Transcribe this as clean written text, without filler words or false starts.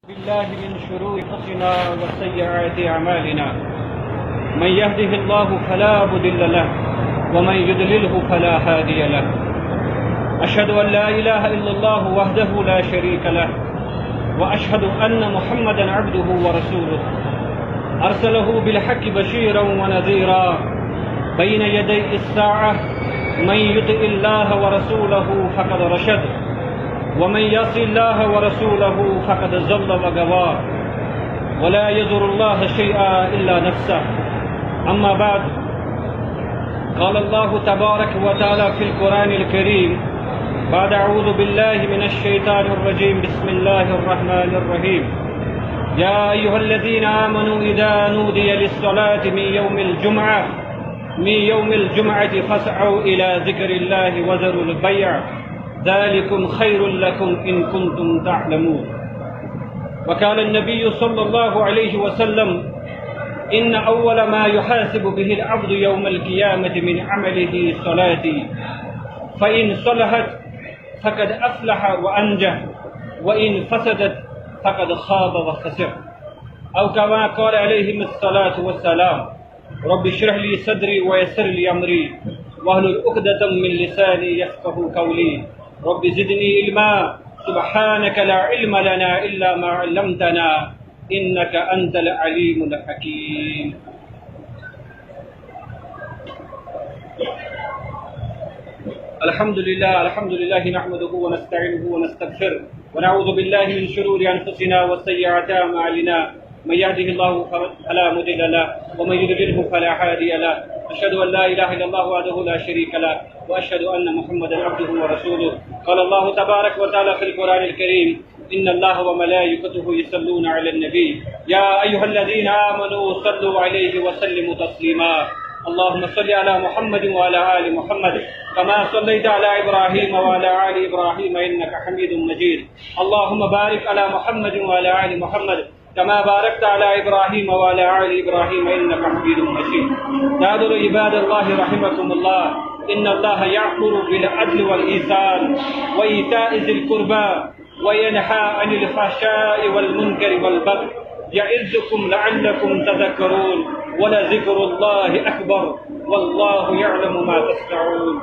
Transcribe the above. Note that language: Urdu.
بالله من شرور أنفسنا وسيئات أعمالنا من يهده الله فلا مضل له ومن يضلله فلا هادي له أشهد أن لا إله إلا الله وحده لا شريك له وأشهد أن محمدا عبده ورسوله أرسله بالحق بشيرا ونذيرا بين يدي الساعة من يطع الله ورسوله فقد رشد ومن يعص الله ورسوله فقد ضل وغوى ولا يضر الله شيئا إلا نفسه أما بعد قال الله تبارك وتعالى في القرآن الكريم بعد أعوذ بالله من الشيطان الرجيم بسم الله الرحمن الرحيم يا أيها الذين آمنوا إذا نودي للصلاة من يوم الجمعة فاسعوا إلى ذكر الله وذروا البيع ذلكم خير لكم إن كنتم تعلمون وقال النبي صلى الله عليه وسلم إن أول ما يحاسب به العبد يوم القيامة من عمله صلاتي فإن صلحت فقد أفلح وأنجح وإن فسدت فقد خاب وخسر أو كما قال عليهم الصلاة والسلام رب اشرح لي صدري ويسر لي أمري واحلل عقدة من لساني يفقهوا قولي رب زدني علما سبحانك لا علم لنا إلا ما علمتنا إنك أنت العليم الحكيم الحمد لله نحمده ونستعينه ونستغفره ونعوذ بالله من شرور أنفسنا وسيئات أعمالنا من يهده الله فلا مضل له ومن يضلله فلا هادي له أشهد أن لا إله إلا الله وحده لا شريك له وأشهد أن محمدا عبده ورسوله قال الله تبارك وتعالى في القرآن الكريم إن الله وملائكته يصلون على النبي يا أيها الذين آمنوا صلوا عليه وسلموا تسليما اللهم صل على محمد وعلى آل محمد كما صليت على إبراهيم وعلى آل إبراهيم إنك حميد مجيد اللهم بارك على محمد وعلى آل محمد كما باركت على إبراهيم وعلى آل إبراهيم إنك حميد مجيد تعالوا عباد الله رحمكم الله إن الله يأمر بالعدل والإحسان وإيتاء ذي القربى وينهى عن الفحشاء والمنكر والبغي يعظكم لعلكم تذكرون ولذكر الله أكبر والله يعلم ما تصنعون